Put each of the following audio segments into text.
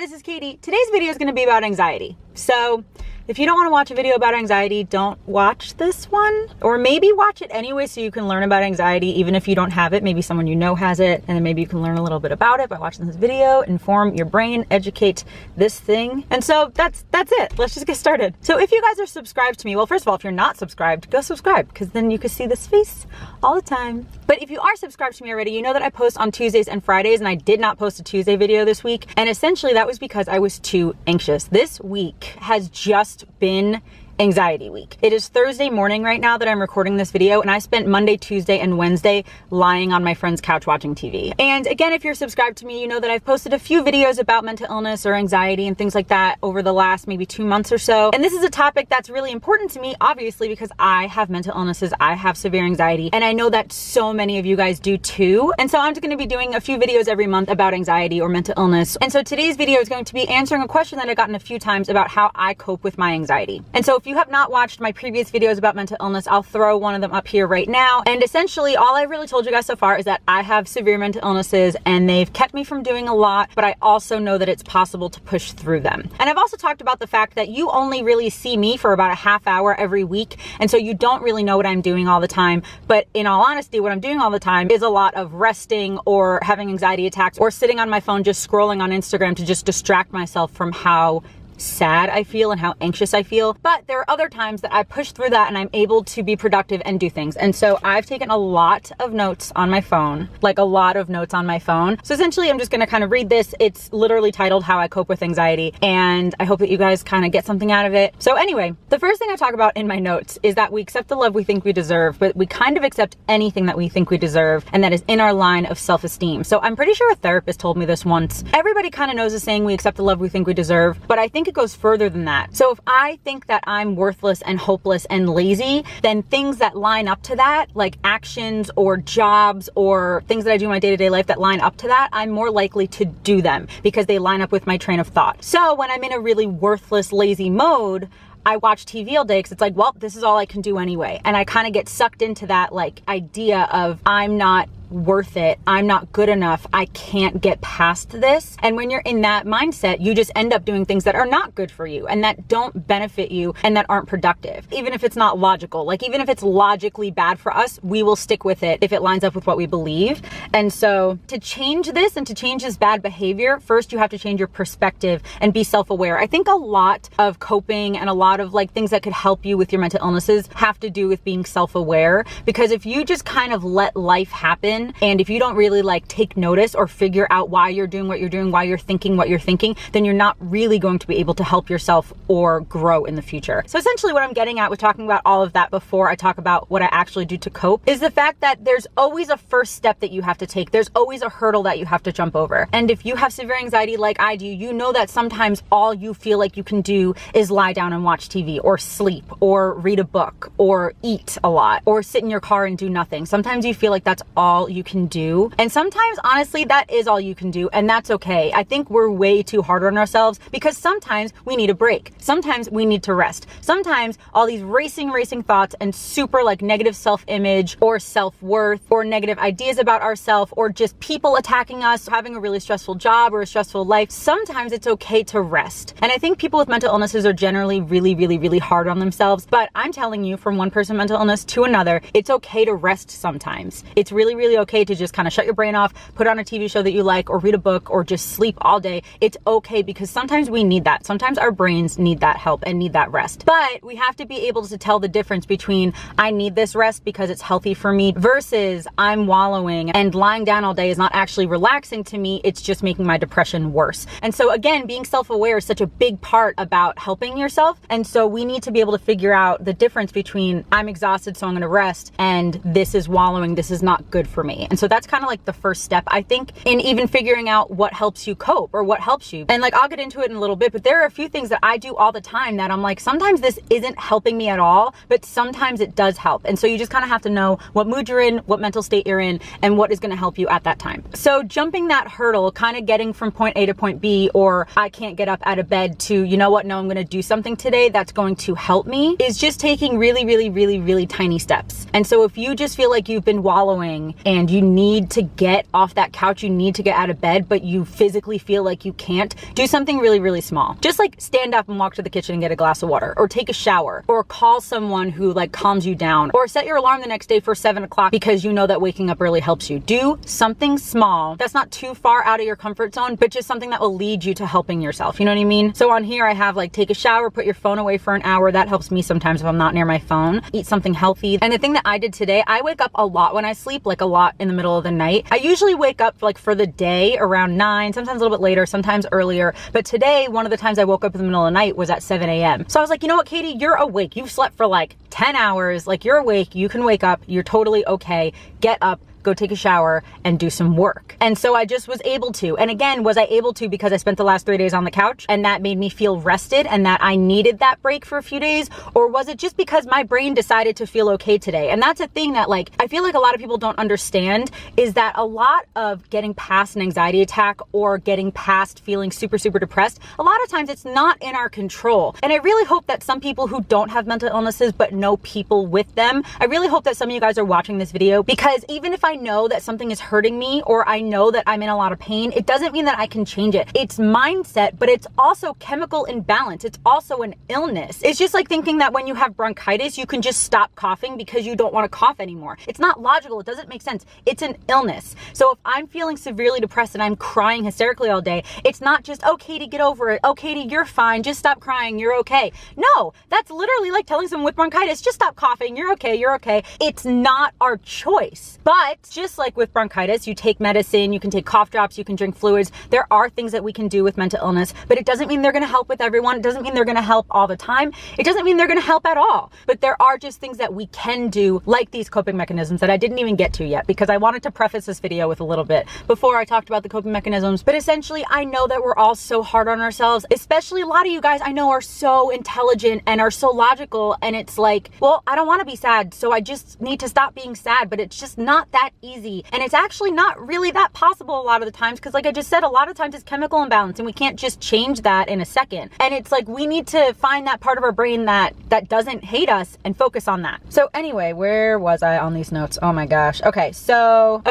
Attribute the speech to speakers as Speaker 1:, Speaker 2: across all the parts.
Speaker 1: Hi, this is Katie. Today's video is going to be about anxiety. So if you don't want to watch a video about anxiety, don't watch this one. Or maybe watch it anyway so you can learn about anxiety even if you don't have it. Maybe someone you know has it, and then maybe you can learn a little bit about it by watching this video, inform your brain, educate this thing. And so that's it. Let's just get started. So if you guys are subscribed to me, well, first of all, if you're not subscribed, go subscribe, because then you can see this face all the time. But if you are subscribed to me already, you know that I post on Tuesdays and Fridays, and I did not post a Tuesday video this week. And essentially that was because I was too anxious. This week has just been anxiety week. It is Thursday morning right now that I'm recording this video, and I spent Monday, Tuesday, and Wednesday lying on my friend's couch watching TV. And again, if you're subscribed to me, you know that I've posted a few videos about mental illness or anxiety and things like that over the last maybe 2 months or so. And this is a topic that's really important to me, obviously, because I have mental illnesses, I have severe anxiety, and I know that so many of you guys do too. And so I'm just going to be doing a few videos every month about anxiety or mental illness. And so today's video is going to be answering a question that I've gotten a few times about how I cope with my anxiety. And so if you have not watched my previous videos about mental illness, I'll throw one of them up here right now. And essentially all I've really told you guys so far is that I have severe mental illnesses and they've kept me from doing a lot, but I also know that it's possible to push through them. And I've also talked about the fact that you only really see me for about a half hour every week, and so you don't really know what I'm doing all the time. But in all honesty, what I'm doing all the time is a lot of resting or having anxiety attacks or sitting on my phone just scrolling on Instagram to just distract myself from how sad I feel and how anxious I feel. But there are other times that I push through that and I'm able to be productive and do things. And so I've taken a lot of notes on my phone, like a lot of notes on my phone. So essentially I'm just going to kind of read this. It's literally titled How I Cope with Anxiety, and I hope that you guys kind of get something out of it. So anyway, the first thing I talk about in my notes is that we accept the love we think we deserve, but we kind of accept anything that we think we deserve, and that is in our line of self-esteem. So I'm pretty sure a therapist told me this once. Everybody kind of knows the saying, we accept the love we think we deserve, but I think it goes further than that. So if I think that I'm worthless and hopeless and lazy, then things that line up to that, like actions or jobs or things that I do in my day-to-day life that line up to that, I'm more likely to do them because they line up with my train of thought. So when I'm in a really worthless, lazy mode, I watch TV all day because it's like, well, this is all I can do anyway. And I kind of get sucked into that like idea of I'm not worth it, I'm not good enough, I can't get past this. And when you're in that mindset, you just end up doing things that are not good for you and that don't benefit you and that aren't productive. Even if it's not logical, like even if it's logically bad for us, we will stick with it if it lines up with what we believe. And so to change this and to change this bad behavior, first you have to change your perspective and be self-aware. I think a lot of coping and a lot of like things that could help you with your mental illnesses have to do with being self-aware, because if you just kind of let life happen, and if you don't really like take notice or figure out why you're doing what you're doing, why you're thinking what you're thinking, then you're not really going to be able to help yourself or grow in the future. So essentially what I'm getting at with talking about all of that before I talk about what I actually do to cope is the fact that there's always a first step that you have to take. There's always a hurdle that you have to jump over. And if you have severe anxiety like I do, you know that sometimes all you feel like you can do is lie down and watch TV or sleep or read a book or eat a lot or sit in your car and do nothing. Sometimes you feel like that's all you can do. And sometimes, honestly, that is all you can do, and that's okay. I think we're way too hard on ourselves because sometimes we need a break. Sometimes we need to rest. Sometimes all these racing thoughts and super like negative self-image or self-worth or negative ideas about ourselves or just people attacking us, having a really stressful job or a stressful life, sometimes it's okay to rest. And I think people with mental illnesses are generally really hard on themselves. But I'm telling you, from one person mental illness to another, it's okay to rest sometimes. It's really okay to just kind of shut your brain off, put on a TV show that you like, or read a book, or just sleep all day. It's okay, because sometimes we need that. Sometimes our brains need that help and need that rest. But we have to be able to tell the difference between I need this rest because it's healthy for me versus I'm wallowing and lying down all day is not actually relaxing to me. It's just making my depression worse. And so again, being self-aware is such a big part about helping yourself. And so we need to be able to figure out the difference between I'm exhausted, so I'm going to rest, and this is wallowing, this is not good for me. And so that's kind of like the first step, I think, in even figuring out what helps you cope or what helps you. And like, I'll get into it in a little bit, but there are a few things that I do all the time that I'm like, sometimes this isn't helping me at all, but sometimes it does help. And so you just kind of have to know what mood you're in, what mental state you're in, and what is going to help you at that time. So jumping that hurdle, kind of getting from point A to point B, or I can't get up out of bed, to, you know what, no, I'm going to do something today that's going to help me, is just taking really tiny steps. And so if you just feel like you've been wallowing and you need to get off that couch, you need to get out of bed, but you physically feel like you can't, do something really, really small. Just like stand up and walk to the kitchen and get a glass of water, or take a shower, or call someone who like calms you down, or set your alarm the next day for 7 o'clock because you know that waking up early helps you. Do something small that's not too far out of your comfort zone, but just something that will lead you to helping yourself. You know what I mean? So on here I have like take a shower, put your phone away for an hour. That helps me sometimes if I'm not near my phone. Eat something healthy. And the thing that I did today, I wake up a lot when I sleep, like a lot in the middle of the night. I usually wake up like for the day around 9, sometimes a little bit later, sometimes earlier. But today, one of the times I woke up in the middle of the night was at 7 a.m. So I was like, you know what, Katie, you're awake. You've slept for like 10 hours. Like you're awake. You can wake up. You're totally okay. Get up. Go take a shower and do some work. And so I just was able to. And again, was I able to because I spent the last 3 days on the couch and that made me feel rested and that I needed that break for a few days? Or was it just because my brain decided to feel okay today? And that's a thing that like, I feel like a lot of people don't understand, is that a lot of getting past an anxiety attack or getting past feeling super, super depressed, a lot of times it's not in our control. And I really hope that some people who don't have mental illnesses but know people with them, I really hope that some of you guys are watching this video, because even if I know that something is hurting me or I know that I'm in a lot of pain, it doesn't mean that I can change it. It's mindset, but it's also chemical imbalance. It's also an illness. It's just like thinking that when you have bronchitis, you can just stop coughing because you don't want to cough anymore. It's not logical. It doesn't make sense. It's an illness. So if I'm feeling severely depressed and I'm crying hysterically all day, it's not just, oh, Katie, get over it. Oh, Katie, you're fine. Just stop crying. You're okay. No, that's literally like telling someone with bronchitis, just stop coughing. You're okay. You're okay. It's not our choice. But just like with bronchitis, you take medicine, you can take cough drops, you can drink fluids. There are things that we can do with mental illness, but it doesn't mean they're going to help with everyone. It doesn't mean they're going to help all the time. It doesn't mean they're going to help at all. But there are just things that we can do, like these coping mechanisms that I didn't even get to yet, because I wanted to preface this video with a little bit before I talked about the coping mechanisms. But essentially, I know that we're all so hard on ourselves, especially a lot of you guys I know are so intelligent and are so logical. And it's like, well, I don't want to be sad, so I just need to stop being sad. But it's just not that easy. And it's actually not really that possible a lot of the times, because like I just said, a lot of times it's chemical imbalance and we can't just change that in a second. And it's like, we need to find that part of our brain that doesn't hate us and focus on that. So anyway, where was I on these notes? Oh my gosh. Okay.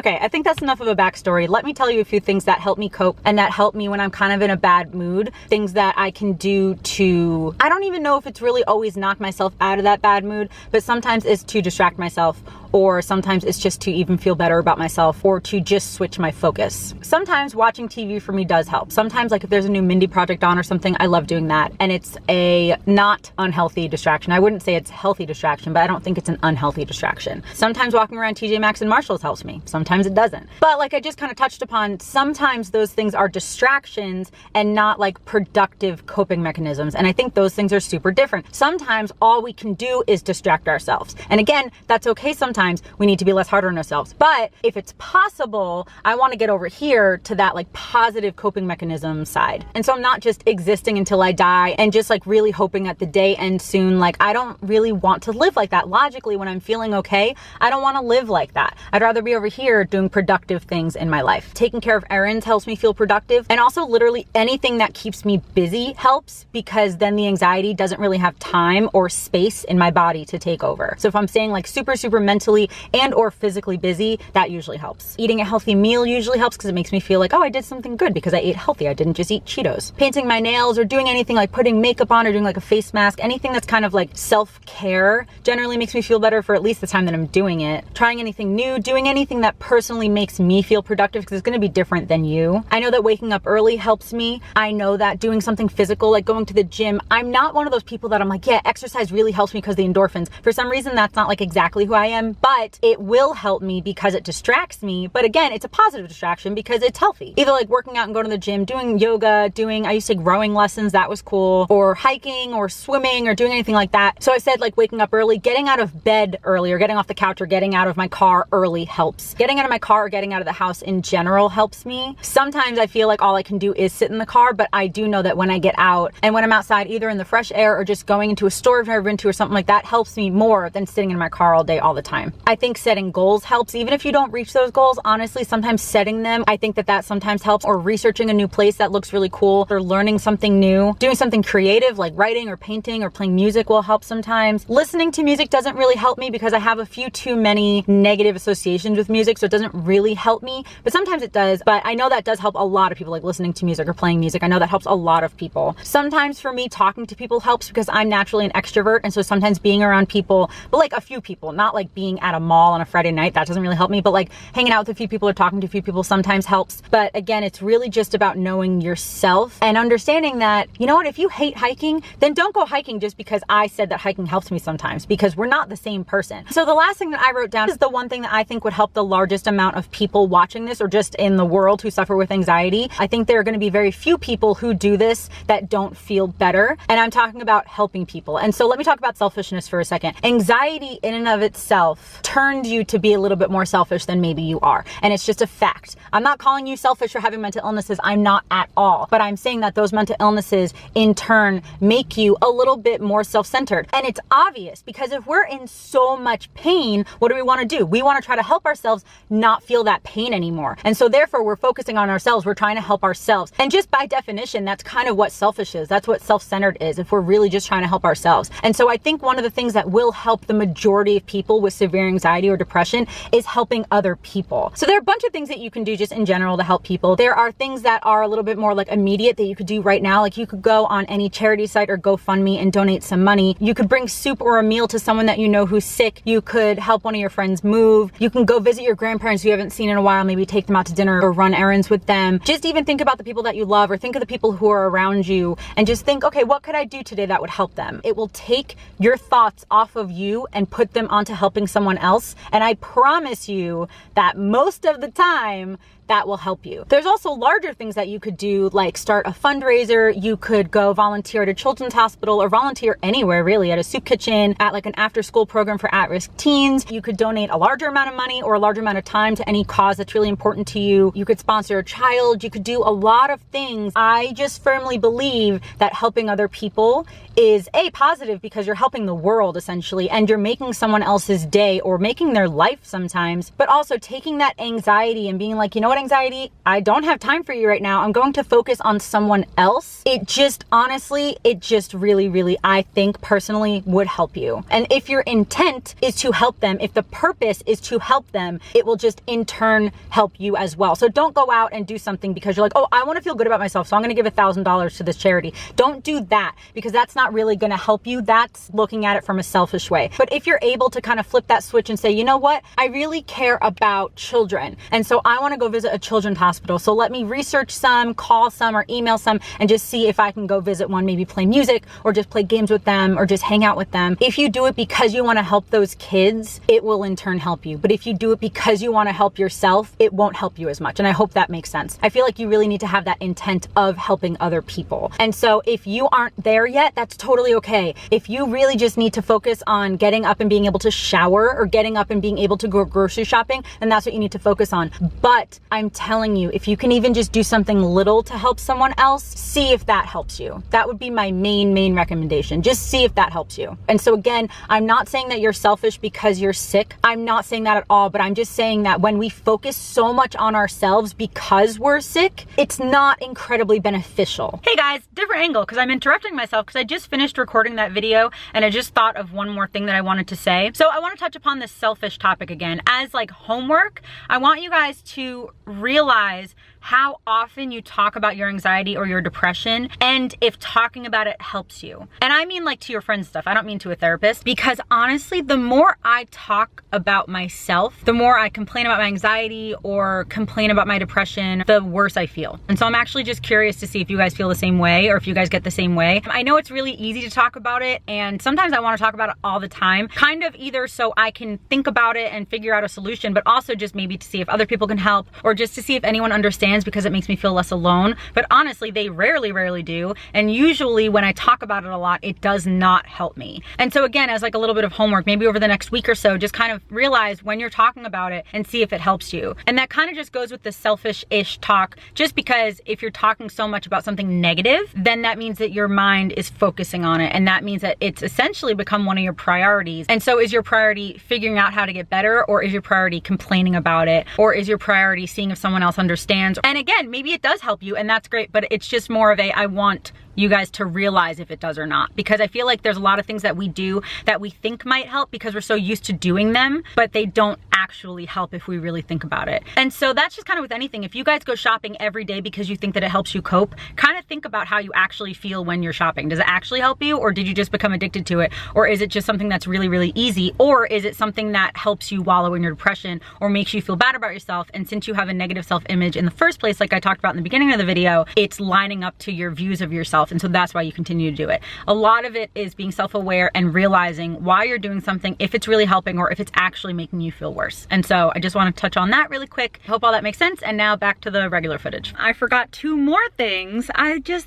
Speaker 1: I think that's enough of a backstory. Let me tell you a few things that help me cope and that help me when I'm kind of in a bad mood. Things that I can do to, I don't even know if it's really always knock myself out of that bad mood, but sometimes it's to distract myself, or sometimes it's just to even feel better about myself, or to just switch my focus. Sometimes watching TV for me does help. Sometimes, like if there's a new Mindy project on or something, I love doing that. And it's a not unhealthy distraction. I wouldn't say it's a healthy distraction, but I don't think it's an unhealthy distraction. Sometimes walking around TJ Maxx and Marshalls helps me. Sometimes it doesn't. But like I just kind of touched upon, sometimes those things are distractions and not like productive coping mechanisms. And I think those things are super different. Sometimes all we can do is distract ourselves. And again, that's okay sometimes. We need to be less hard on ourselves. But if it's possible, I want to get over here to that like positive coping mechanism side. And so I'm not just existing until I die and just like really hoping that the day ends soon. Like I don't really want to live like that. Logically, when I'm feeling okay, I don't want to live like that. I'd rather be over here doing productive things in my life. Taking care of errands helps me feel productive. And also literally anything that keeps me busy helps, because then the anxiety doesn't really have time or space in my body to take over. So if I'm staying like super, super mentally and or physically busy, that usually helps. Eating a healthy meal usually helps, because it makes me feel like, oh, I did something good because I ate healthy. I didn't just eat Cheetos. Painting my nails or doing anything like putting makeup on or doing like a face mask, anything that's kind of like self-care generally makes me feel better for at least the time that I'm doing it. Trying anything new, doing anything that personally makes me feel productive, because it's going to be different than you. I know that waking up early helps me. I know that doing something physical, like going to the gym, I'm not one of those people that I'm like, yeah, exercise really helps me because the endorphins. For some reason, that's not like exactly who I am, but it will help me because it distracts me. But again, it's a positive distraction because it's healthy. Either like working out and going to the gym, doing yoga, I used to take rowing lessons, that was cool, or hiking or swimming or doing anything like that. So I said like waking up early, getting out of bed early, or getting off the couch or getting out of my car early helps. Getting out of my car or getting out of the house in general helps me. Sometimes I feel like all I can do is sit in the car, but I do know that when I get out and when I'm outside, either in the fresh air or just going into a store I've never been to or something like that, helps me more than sitting in my car all day, all the time. I think setting goals helps. even if you don't reach those goals, honestly, sometimes setting them, I think that sometimes helps, or researching a new place that looks really cool, or learning something new, doing something creative like writing or painting or playing music will help sometimes. Listening to music doesn't really help me because I have a few too many negative associations with music, so it doesn't really help me, but sometimes it does. But I know that does help a lot of people, like listening to music or playing music. I know that helps a lot of people. Sometimes for me, talking to people helps because I'm naturally an extrovert, and so sometimes being around people, but like a few people, not like being at a mall on a Friday night, that doesn't really help me, but like hanging out with a few people or talking to a few people sometimes helps. But again, it's really just about knowing yourself and understanding that, you know what, if you hate hiking, then don't go hiking just because I said that hiking helps me sometimes, because we're not the same person. So the last thing that I wrote down is the one thing that I think would help the largest amount of people watching this, or just in the world who suffer with anxiety. I think there are going to be very few people who do this that don't feel better. And I'm talking about helping people. And so let me talk about selfishness for a second. Anxiety in and of itself turned you to be a little bit more selfish than maybe you are. And it's just a fact. I'm not calling you selfish for having mental illnesses. I'm not at all. But I'm saying that those mental illnesses in turn make you a little bit more self-centered. And it's obvious, because if we're in so much pain, what do we want to do? We want to try to help ourselves not feel that pain anymore. And so therefore we're focusing on ourselves. We're trying to help ourselves. And just by definition, that's kind of what selfish is. That's what self-centered is, if we're really just trying to help ourselves. And so I think one of the things that will help the majority of people with severe anxiety or depression is helping other people. So there are a bunch of things that you can do just in general to help people. There are things that are a little bit more like immediate that you could do right now. Like you could go on any charity site or GoFundMe and donate some money. You could bring soup or a meal to someone that you know who's sick. You could help one of your friends move. You can go visit your grandparents who you haven't seen in a while, maybe take them out to dinner or run errands with them. Just even think about the people that you love, or think of the people who are around you, and just think, okay, what could I do today that would help them? It will take your thoughts off of you and put them onto helping someone else. And I promise you that most of the time, that will help you. There's also larger things that you could do, like start a fundraiser. You could go volunteer at a children's hospital, or volunteer anywhere really, at a soup kitchen, at like an after-school program for at-risk teens. You could donate a larger amount of money or a larger amount of time to any cause that's really important to you. You could sponsor a child. You could do a lot of things. I just firmly believe that helping other people is positive, because you're helping the world essentially, and you're making someone else's day or making their life sometimes, but also taking that anxiety and being like, you know what, anxiety, I don't have time for you right now. I'm going to focus on someone else. It just, honestly, it just really, I think personally would help you. And if your intent is to help them, if the purpose is to help them, it will just in turn help you as well. So don't go out and do something because you're like, oh, I want to feel good about myself, so I'm going to give $1,000 to this charity. Don't do that, because that's not really going to help you. That's looking at it from a selfish way. But if you're able to kind of flip that switch and say, you know what, I really care about children, and so I want to go visit a children's hospital, so let me research some, call some, or email some, and just see if I can go visit one, maybe play music or just play games with them or just hang out with them. If you do it because you want to help those kids, it will in turn help you. But if you do it because you want to help yourself, it won't help you as much. And I hope that makes sense. I feel like you really need to have that intent of helping other people. And so if you aren't there yet, that's totally okay. If you really just need to focus on getting up and being able to shower, or getting up and being able to go grocery shopping, then that's what you need to focus on. But I'm telling you, if you can even just do something little to help someone else, see if that helps you. That would be my main recommendation. Just see if that helps you. And so again, I'm not saying that you're selfish because you're sick. I'm not saying that at all, but I'm just saying that when we focus so much on ourselves because we're sick, it's not incredibly beneficial. Hey guys, different angle, because I'm interrupting myself because I just finished recording that video and I just thought of one more thing that I wanted to say. So I want to touch upon this selfish topic again. As like homework, I want you guys to realize how often you talk about your anxiety or your depression, and if talking about it helps you. And I mean like to your friends stuff. I don't mean to a therapist, because honestly, the more I talk about myself, the more I complain about my anxiety or complain about my depression, the worse I feel. And so I'm actually just curious to see if you guys feel the same way, or if you guys get the same way. I know it's really easy to talk about it, and sometimes I want to talk about it all the time, kind of either so I can think about it and figure out a solution, but also just maybe to see if other people can help, or just to see if anyone understands understands because it makes me feel less alone. But honestly, they rarely do. And usually when I talk about it a lot, it does not help me. And so again, as like a little bit of homework, maybe over the next week or so, just kind of realize when you're talking about it and see if it helps you. And that kind of just goes with the selfish-ish talk, just because if you're talking so much about something negative, then that means that your mind is focusing on it. And that means that it's essentially become one of your priorities. And so is your priority figuring out how to get better, or is your priority complaining about it? Or is your priority seeing if someone else understands? And again, maybe it does help you and that's great, but it's just more of a, I want you guys to realize if it does or not. Because I feel like there's a lot of things that we do that we think might help because we're so used to doing them, but they don't actually help if we really think about it. And so that's just kind of with anything. If you guys go shopping every day because you think that it helps you cope, kind of think about how you actually feel when you're shopping. Does it actually help you, or did you just become addicted to it? Or is it just something that's really easy? Or is it something that helps you wallow in your depression or makes you feel bad about yourself? And since you have a negative self-image in the first place, like I talked about in the beginning of the video, it's lining up to your views of yourself. And so that's why you continue to do it. A lot of it is being self-aware and realizing why you're doing something, if it's really helping or if it's actually making you feel worse. And so I just want to touch on that really quick. Hope all that makes sense. And now back to the regular footage. I forgot 2 more things.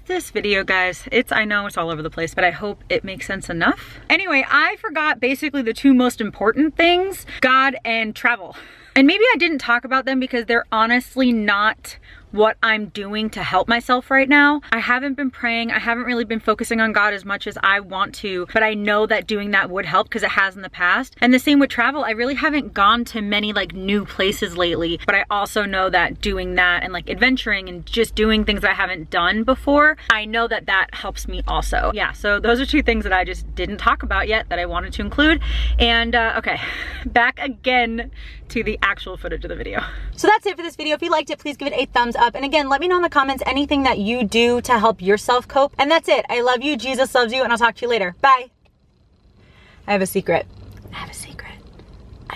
Speaker 1: This video, guys, I know it's all over the place, but I hope it makes sense enough. Anyway, I forgot basically the 2 most important things, God and travel. And maybe I didn't talk about them because they're honestly not what I'm doing to help myself right now. I haven't been praying. I haven't really been focusing on God as much as I want to, but I know that doing that would help because it has in the past. And the same with travel. I really haven't gone to many like new places lately, but I also know that doing that and like adventuring and just doing things that I haven't done before, I know that that helps me also. Yeah, so those are 2 things that I just didn't talk about yet that I wanted to include. And okay, back again to the actual footage of the video. So that's it for this video. If you liked it, please give it a thumbs up. And again, let me know in the comments anything that you do to help yourself cope. And that's it. I love you. Jesus loves you. And I'll talk to you later. Bye. I have a secret. I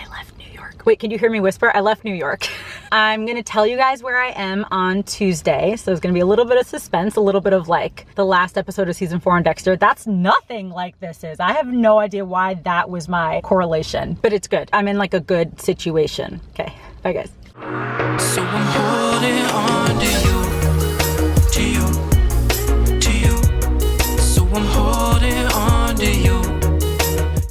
Speaker 1: left New York. Wait, can you hear me whisper? I left New York. I'm gonna tell you guys where I am on Tuesday. So there's gonna be a little bit of suspense, a little bit of like the last episode of season 4 on Dexter. That's nothing like this is. I have no idea why that was my correlation, but it's good. I'm in like a good situation. Okay, bye guys.
Speaker 2: So I'm holding on to